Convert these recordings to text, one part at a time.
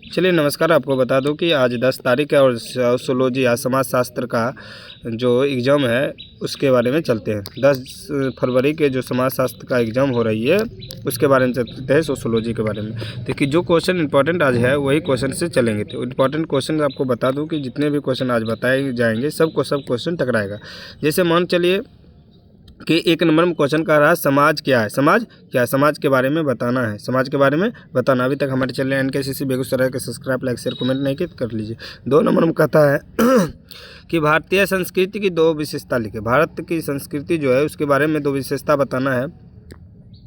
चलिए नमस्कार। आपको बता दूं कि आज 10 तारीख है और सोशियोलॉजी या समाजशास्त्र का जो एग्ज़ाम है उसके बारे में चलते हैं। 10 फरवरी के जो समाजशास्त्र का एग्ज़ाम हो रही है उसके बारे में चलते हैं, सोशियोलॉजी के बारे में। देखिए जो क्वेश्चन इंपॉर्टेंट आज है वही क्वेश्चन से चलेंगे। तो इंपॉर्टेंट क्वेश्चन आपको बता दूँ कि जितने भी क्वेश्चन आज बताए जाएंगे सब क्वेश्चन टकराएगा। जैसे मान चलिए कि 1 नंबर में क्वेश्चन कर रहा है समाज क्या है। समाज क्या है, समाज के बारे में बताना है। समाज के बारे में बताना। अभी तक हमारे चैनल NKCC बेगूसराय के सब्सक्राइब, लाइक, शेयर, कमेंट नहीं किए कर लीजिए। 2 नंबर में कहता है कि भारतीय संस्कृति की 2 विशेषता लिखे। भारत की संस्कृति जो है उसके बारे में 2 विशेषता बताना है।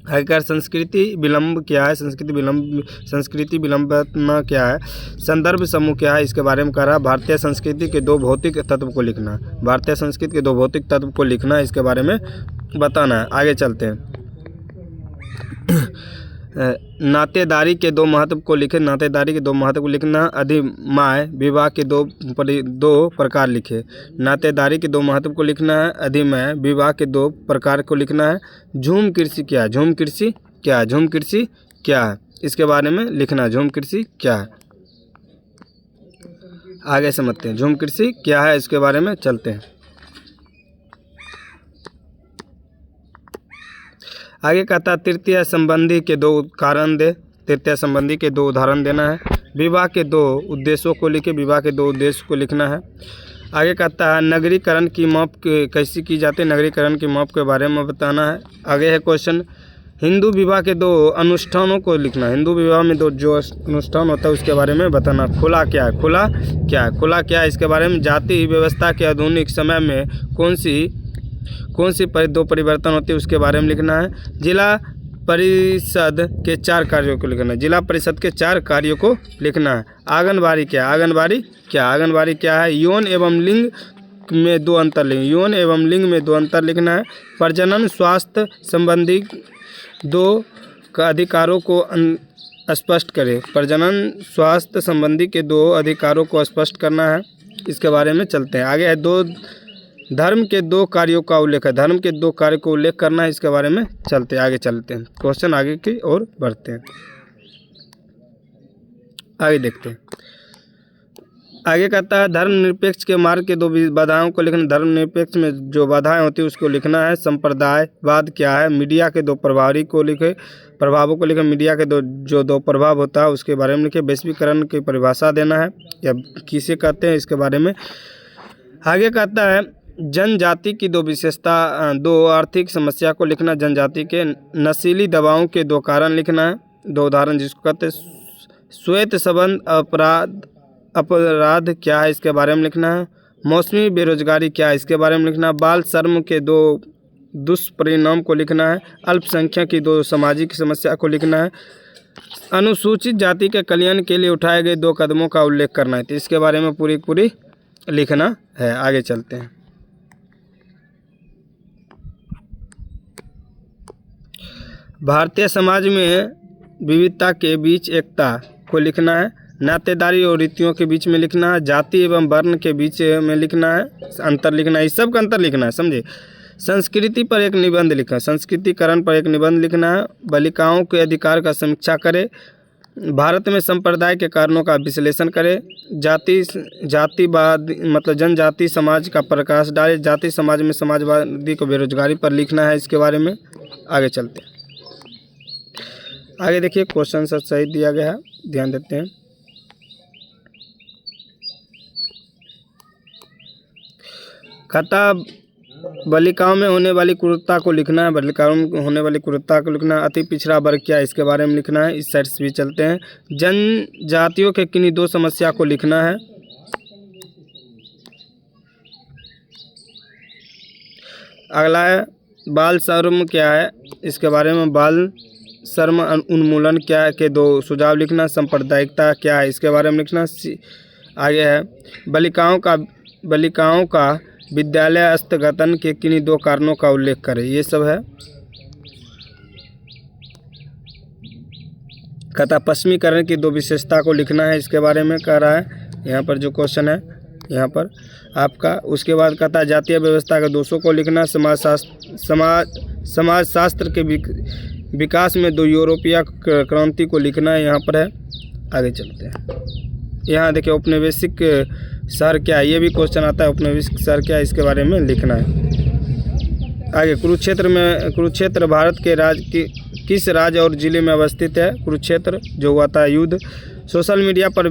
आखिरकार संस्कृति विलंब क्या है, संस्कृति विलंबना क्या है, संदर्भ समूह क्या है, इसके बारे में कह रहा है। भारतीय संस्कृति के 2 भौतिक तत्व को लिखना। भारतीय संस्कृति के 2 भौतिक तत्व को लिखना है, इसके बारे में बताना है। आगे चलते हैं। नातेदारी के 2 महत्व को लिखे। नातेदारी के 2 महत्व को लिखना। अधिमाय विवाह के 2 प्रकार लिखे। नातेदारी के 2 महत्व को लिखना है। अधिमाय विवाह के 2 प्रकार को लिखना है। झूम कृषि क्या है, झूम कृषि क्या है, झूम कृषि क्या है, इसके बारे में लिखना है। झूम कृषि क्या है, आगे समझते हैं। झूम कृषि क्या है इसके बारे में चलते हैं। आगे कहता है तृतीय संबंधी के 2 कारण दे। तृतीय संबंधी के 2 उदाहरण देना है। विवाह के 2 उद्देश्यों को लिखे। विवाह के 2 उद्देश्य को लिखना है। आगे कहता है नगरीकरण की माप कैसी की जाती है। नगरीकरण की माप के बारे में बताना है। आगे है क्वेश्चन हिंदू विवाह के 2 अनुष्ठानों को लिखना। हिंदू विवाह में 2 जो अनुष्ठान होता है उसके बारे में बताना। खुला क्या है, खुला क्या है, खुला क्या है, इसके बारे में। जाति व्यवस्था के आधुनिक समय में कौन सी 2 परिवर्तन होते हैं उसके बारे में लिखना है। जिला परिषद के 4 कार्यों को लिखना है। जिला परिषद के 4 कार्यों को लिखना है। आंगनबाड़ी क्या है, आंगनबाड़ी क्या है। यौन एवं लिंग में 2 अंतर लिखें। यौन एवं लिंग में 2 अंतर लिखना है। प्रजनन स्वास्थ्य संबंधी 2 अधिकारों को स्पष्ट करें। प्रजनन स्वास्थ्य संबंधी के 2 अधिकारों को स्पष्ट करना है, इसके बारे में चलते हैं। आगे है 2 धर्म के 2 कार्यों का उल्लेख है। धर्म के 2 कार्यों को उल्लेख करना है, इसके बारे में चलते हैं। आगे चलते हैं, क्वेश्चन आगे की ओर बढ़ते हैं। आगे देखते हैं। आगे कहता है धर्मनिरपेक्ष के मार्ग के 2 बाधाओं को लिखना। धर्मनिरपेक्ष में जो बाधाएं होती है उसको लिखना है। संप्रदायवाद क्या है। मीडिया के 2 प्रभावों को लिखे। मीडिया के 2 प्रभाव होता है उसके बारे में लिखे। वैश्वीकरण की परिभाषा देना है या किसे कहते हैं इसके बारे में। आगे कहता है जनजाति की 2 विशेषता 2 आर्थिक समस्या को लिखना। जनजाति के नशीली दवाओं के 2 कारण लिखना है। 2 उदाहरण जिसको कहते हैं। श्वेत संबंध अपराध क्या है इसके बारे में लिखना है। मौसमी बेरोजगारी क्या है इसके बारे में लिखना है। बाल श्रम के 2 दुष्परिणाम को लिखना है। अल्पसंख्यक की 2 सामाजिक समस्या को लिखना है। अनुसूचित जाति के कल्याण के लिए उठाए गए 2 कदमों का उल्लेख करना है, तो इसके बारे में पूरी लिखना है। आगे चलते हैं। भारतीय समाज में विविधता के बीच एकता को लिखना है। नातेदारी और रीतियों के बीच में लिखना है। जाति एवं वर्ण के बीच में लिखना है, अंतर लिखना है। इस सब का अंतर लिखना है, समझे। संस्कृति पर एक निबंध लिखना। संस्कृतिकरण पर एक निबंध लिखना है। बालिकाओं के अधिकार का समीक्षा करें। भारत में संप्रदाय के कारणों का विश्लेषण करें। जातिवाद मतलब जनजाति समाज का प्रकाश डाले। जाति समाज में समाजवादी को बेरोजगारी पर लिखना है, इसके बारे में। आगे चलते हैं। आगे देखिए क्वेश्चन सब सही दिया गया है, ध्यान देते हैं। कहता बालिकाओं में होने वाली क्रूरता को लिखना है। बालिकाओं में होने वाली क्रूरता को लिखना है। अति पिछड़ा वर्ग क्या है इसके बारे में लिखना है। इस साइड से भी चलते हैं। जनजातियों के किन्हीं 2 समस्या को लिखना है। अगला है बाल श्रम क्या है इसके बारे में। बाल श्रम उन्मूलन क्या है के 2 सुझाव लिखना। सांप्रदायिकता क्या है इसके बारे में लिखना। आगे है बालिकाओं का विद्यालय स्थगन के किन्हीं 2 कारणों का उल्लेख करें। ये सब है। कहता पश्चिमीकरण की 2 विशेषता को लिखना है, इसके बारे में कह रहा है। यहाँ पर जो क्वेश्चन है यहाँ पर आपका। उसके बाद कहता है जातीय व्यवस्था के दोषों को लिखना। समाजशास्त्र के विकास में 2 यूरोपीय क्रांति को लिखना है, यहाँ पर है। आगे चलते हैं। यहाँ देखिए औपनिवेशिक शहर क्या है, ये भी क्वेश्चन आता है। औपनिवेशिक शहर क्या है, इसके बारे में लिखना है। आगे कुरुक्षेत्र भारत के किस राज्य और जिले में अवस्थित है? कुरुक्षेत्र जो हुआ था युद्ध। सोशल मीडिया पर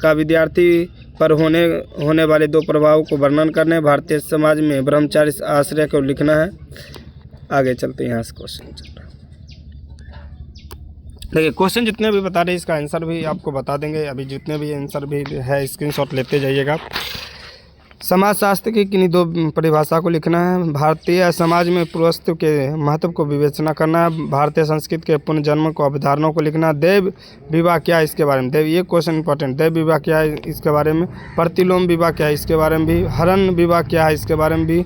का विद्यार्थी पर होने वाले दो प्रभावों को वर्णन करने। भारतीय समाज में ब्रह्मचारी आश्रय को लिखना है। आगे चलते हैं, यहाँ से क्वेश्चन चल रहा है। देखिए क्वेश्चन जितने भी बता रहे हैं इसका आंसर भी आपको बता देंगे। अभी जितने भी आंसर भी है स्क्रीनशॉट लेते जाइएगा। समाजशास्त्र की किन्हीं दो परिभाषा को लिखना है। भारतीय समाज में पुरुषत्व के महत्व को विवेचना करना है। भारतीय संस्कृति के पुनर्जन्म को अवधारणाओं को लिखना है। देव विवाह क्या है, इसके बारे में। देव, ये क्वेश्चन इंपॉर्टेंट। देव विवाह क्या है, इसके बारे में। प्रतिलोम विवाह क्या है, इसके बारे में भी। हरण विवाह क्या है, इसके बारे में भी।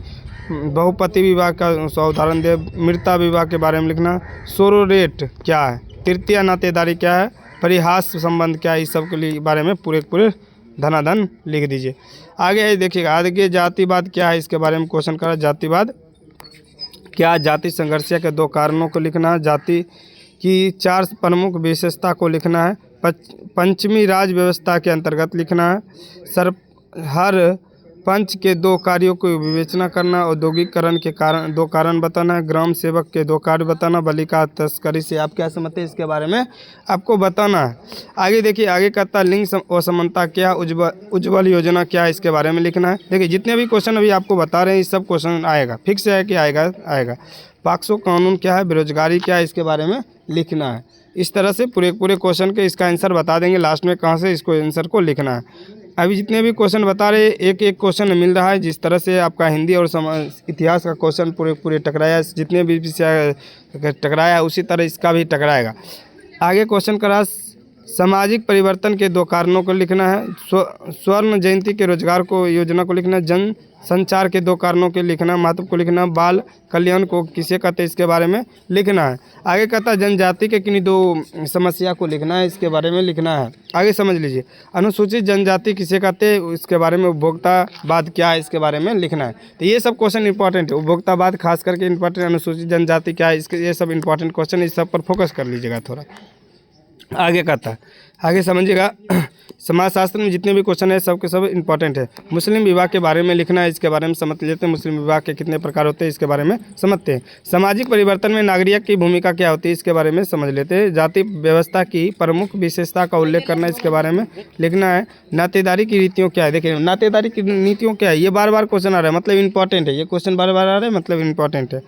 बहुपति विवाह का उदाहरण दे। मृता विवाह के बारे में लिखना। सोरोरेट क्या है, तृतीय नातेदारी क्या है, परिहास संबंध क्या है, इस सब के बारे में पूरे धनाधन लिख दीजिए। आगे देखिएगा, आगे जातिवाद क्या है, इसके बारे में क्वेश्चन करा। जातिवाद क्या, जाति संघर्ष के दो कारणों को लिखना है। जाति की 4 प्रमुख विशेषता को लिखना है। पंचमी राज व्यवस्था के अंतर्गत लिखना है। हर पंच के 2 कार्यों को विवेचना करना। औद्योगिकरण के दो कारण बताना। ग्राम सेवक के 2 कार्य बताना। बालिका तस्करी से आप क्या समझते हैं, इसके बारे में आपको बताना है। आगे देखिए, आगे कहता लिंग असमानता क्या, उज्ज्वल योजना क्या है, इसके बारे में लिखना है। देखिए जितने भी क्वेश्चन अभी आपको बता रहे हैं, इस सब क्वेश्चन आएगा, फिक्स है कि आएगा। पॉक्सो कानून क्या है, बेरोजगारी क्या है, इसके बारे में लिखना है। इस तरह से पूरे क्वेश्चन के इसका आंसर बता देंगे लास्ट में, कहाँ से इसको आंसर को लिखना है। अभी जितने भी क्वेश्चन बता रहे, एक क्वेश्चन मिल रहा है। जिस तरह से आपका हिंदी और इतिहास का क्वेश्चन पूरे टकराया, जितने भी विषय टकराया उसी तरह इसका भी टकराएगा। आगे क्वेश्चन करा, सामाजिक परिवर्तन के 2 कारणों को लिखना है। स्वर्ण जयंती के रोजगार को योजना को लिखना। जन संचार के 2 कारणों के लिखना, महत्व को लिखना। बाल कल्याण को किसे कहते हैं, इसके बारे में लिखना है। आगे कहता है जनजाति के किन्हीं 2 समस्या को लिखना है, इसके बारे में लिखना है। आगे समझ लीजिए, अनुसूचित जनजाति किसे कहते हैं, इसके बारे में। उपभोक्तावाद क्या है, इसके बारे में लिखना है। तो ये सब क्वेश्चन इंपॉर्टेंट है। उपभोक्तावाद खास करके इंपॉर्टेंट। अनुसूचित जनजाति क्या है, इसके ये सब इंपॉर्टेंट क्वेश्चन, इस सब पर फोकस कर लीजिएगा थोड़ा। आगे कहता है, आगे समझिएगा, समाजशास्त्र में जितने भी क्वेश्चन है सब के सब इंपॉर्टेंट है। मुस्लिम विवाह के बारे में लिखना है, इसके बारे में समझ लेते हैं। मुस्लिम विवाह के कितने प्रकार होते हैं, इसके बारे में समझते हैं। सामाजिक परिवर्तन में नागरिक की भूमिका क्या होती है, इसके बारे में समझ लेते हैं। जाति व्यवस्था की प्रमुख विशेषता का उल्लेख करना है, इसके बारे में लिखना है। नातेदारी की रीतियों क्या है, देखिए नातेदारी की नीतियों क्या है, ये बार आ रहा है, मतलब इंपॉर्टेंट है। ये क्वेश्चन बार आ रहा है, मतलब इंपॉर्टेंट है।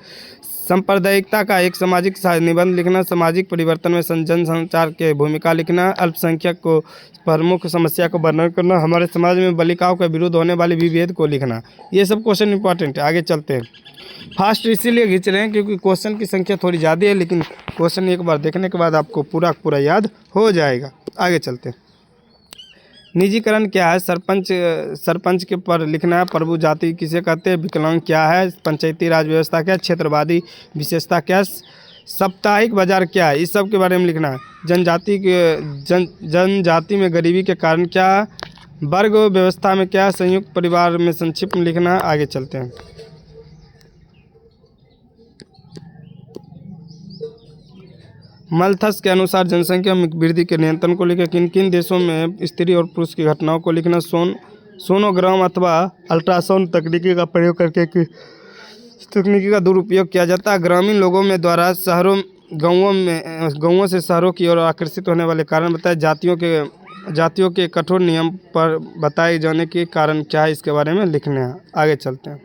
सांप्रदायिकता का एक सामाजिक निबंध लिखना। सामाजिक परिवर्तन में जन संचार की भूमिका लिखना। अल्पसंख्यक को प्रमुख समस्या को वर्णन करना। हमारे समाज में बालिकाओं के विरुद्ध होने वाले विभेद को लिखना। ये सब क्वेश्चन इंपॉर्टेंट है। आगे चलते हैं। फास्ट इसीलिए खींच रहे हैं क्योंकि क्वेश्चन की संख्या थोड़ी ज़्यादा है, लेकिन क्वेश्चन एक बार देखने के बाद आपको पूरा याद हो जाएगा। आगे चलते हैं। निजीकरण क्या है, सरपंच के पर लिखना है। प्रभु जाति किसे कहते हैं, विकलांग क्या है, पंचायती राज व्यवस्था क्या है, क्षेत्रवादी विशेषता क्या है, साप्ताहिक बाजार क्या है, इस सब के बारे में लिखना है। जनजाति में गरीबी के कारण क्या है, वर्ग व्यवस्था में क्या है, संयुक्त परिवार में संक्षिप्त में लिखना है। आगे चलते हैं। मल्थस के अनुसार जनसंख्या में वृद्धि के नियंत्रण को लेकर किन किन देशों में स्त्री और पुरुष की घटनाओं को लिखना। सोनोग्राम अथवा अल्ट्रासाउंड तकनीकी का प्रयोग करके तकनीकी का दुरुपयोग किया जाता है। ग्रामीण लोगों में द्वारा गाँवों से शहरों की ओर आकर्षित होने वाले कारण बताए। जातियों के कठोर नियम पर बताए जाने के कारण क्या है, इसके बारे में लिखने हैं। आगे चलते हैं।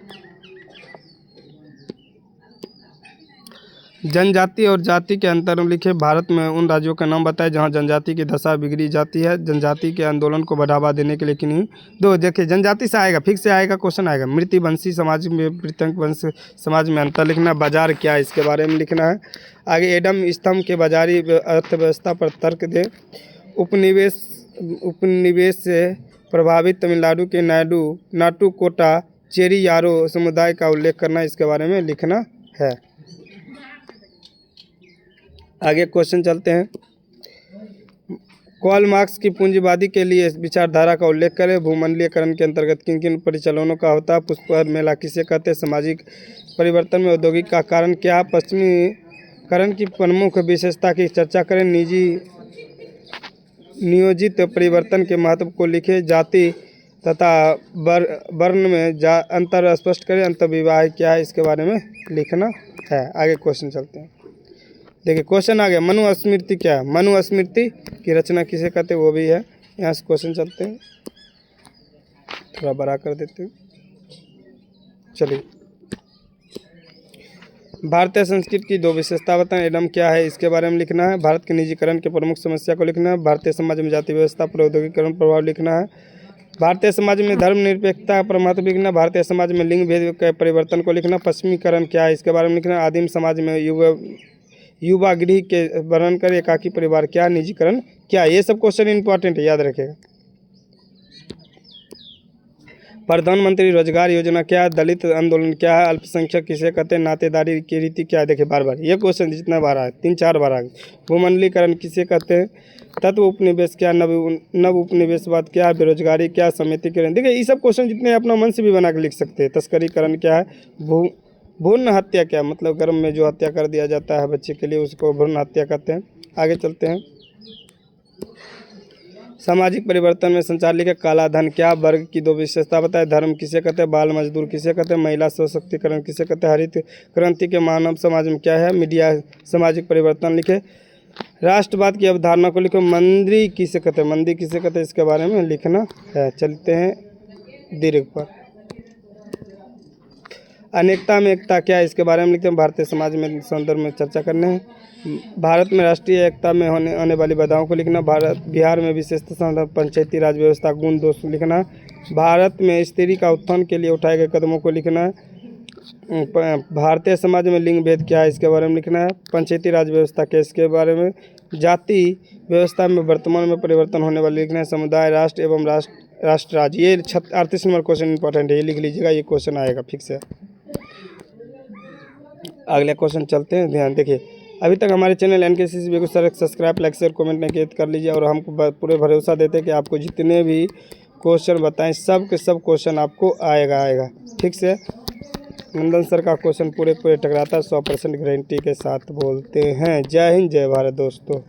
जनजाति और जाति के अंतर में लिखे। भारत में उन राज्यों का नाम बताएं जहां जनजाति की दशा बिगड़ी जाती है। जनजाति के आंदोलन को बढ़ावा देने के लिए किन्हीं दो, देखिए जनजाति से आएगा, फिक्स से आएगा, क्वेश्चन आएगा। मृतिवंशी समाज में, प्रीतंक वंश समाज में अंतर लिखना। बाजार क्या है, इसके बारे में लिखना है। आगे एडम स्तंभ के बाजारी अर्थव्यवस्था पर तर्क दे। उपनिवेश से प्रभावित तमिलनाडु के नाटुकोटा चेरियारो समुदाय का उल्लेख करना, इसके बारे में लिखना है। आगे क्वेश्चन चलते हैं। कार्ल मार्क्स की पूंजीवादी के लिए विचारधारा का उल्लेख करें। भूमंडलीकरण के अंतर्गत किन किन परिचालनों का होता है। पुष्कर मेला किसे कहते हैं। सामाजिक परिवर्तन में औद्योगिक का कारण क्या। पश्चिमीकरण की प्रमुख विशेषता की चर्चा करें। नियोजित परिवर्तन के महत्व को लिखे। जाति तथा वर्ण में अंतर स्पष्ट करें। अंतर्विवाह क्या है इसके बारे में लिखना है। आगे क्वेश्चन चलते हैं। देखिए क्वेश्चन आ गया, मनुस्मृति क्या है? मनुस्मृति की रचना किसे कहते हैं वो भी है। यहाँ से क्वेश्चन चलते हैं, थोड़ा बड़ा कर देते हैं। चलिए, भारतीय संस्कृति की 2 विशेषता बताएं। एडम क्या है इसके बारे में लिखना है। भारत के निजीकरण के प्रमुख समस्या को लिखना है। भारतीय समाज में जाति व्यवस्था प्रौद्योगिकीकरण प्रभाव लिखना है। भारतीय समाज में धर्मनिरपेक्षता का महत्व लिखना। भारतीय समाज में लिंग भेद के परिवर्तन को लिखना। पश्चिमीकरण क्या है इसके बारे में लिखना। आदिम समाज में युवा गृह के वर्णन कर। एकाकी परिवार क्या, निजीकरण क्या। ये सब क्वेश्चन इंपॉर्टेंट है, याद रखिएगा। प्रधानमंत्री रोजगार योजना क्या है। दलित आंदोलन क्या है। अल्पसंख्यक किसे कहते हैं। नातेदारी की रीति क्या है। देखिए बार बार ये क्वेश्चन जितना बार आए, 3-4 बार आ गए। भूमंडलीकरण किसे कहते हैं। तत्व उपनिवेश क्या, नव उपनिवेशवाद क्या है। बेरोजगारी क्या, समितिकरण। देखिए ये सब क्वेश्चन जितने अपना मन से भी बना के लिख सकते हैं। तस्करीकरण क्या है। भ्रूण हत्या क्या, मतलब गर्भ में जो हत्या कर दिया जाता है बच्चे के लिए उसको भ्रूण हत्या कहते हैं। आगे चलते हैं। सामाजिक परिवर्तन में संचालित है। काला धन क्या, वर्ग की 2 विशेषता बताए। धर्म किसे कहते हैं। बाल मजदूर किसे कहते हैं। महिला सशक्तिकरण किसे कहते हैं। हरित क्रांति के मानव समाज में क्या है। मीडिया सामाजिक परिवर्तन लिखे। राष्ट्रवाद की अवधारणा को लिखो। मंदी किसे कहते हैं। मंदी किसे कहते हैं इसके बारे में लिखना है। चलते हैं दीर्घ पर। अनेकता में एकता क्या है इसके बारे में लिखते हैं। भारतीय समाज में संदर्भ में चर्चा करने हैं। भारत में राष्ट्रीय एकता में होने आने वाली बाधाओं को लिखना। बिहार में विशेषता संदर्भ पंचायती राज व्यवस्था गुण दोष लिखना। भारत में स्त्री का उत्थान के लिए उठाए गए कदमों को लिखना है। भारतीय समाज में लिंग भेद क्या है इसके बारे में लिखना है। पंचायती राज व्यवस्था क्या इसके बारे में। जाति व्यवस्था में वर्तमान में परिवर्तन होने वाले लिखना है। समुदाय, राष्ट्र एवं राष्ट्र राज्य। ये 38 नंबर क्वेश्चन इंपॉर्टेंट है, ये लिख लीजिएगा, ये क्वेश्चन आएगा फिक्स है। अगले क्वेश्चन चलते हैं, ध्यान देखिए। अभी तक हमारे channel NKCC Begusarai subscribe, like, share, comment नहीं कर लीजिए। और हमको पूरे भरोसा देते हैं कि आपको जितने भी क्वेश्चन बताएं सब के सब क्वेश्चन आपको आएगा ठीक से। नंदन सर का क्वेश्चन पूरे टकराता है, 100% गारंटी के साथ बोलते हैं। जय हिंद, जय भारत दोस्तों।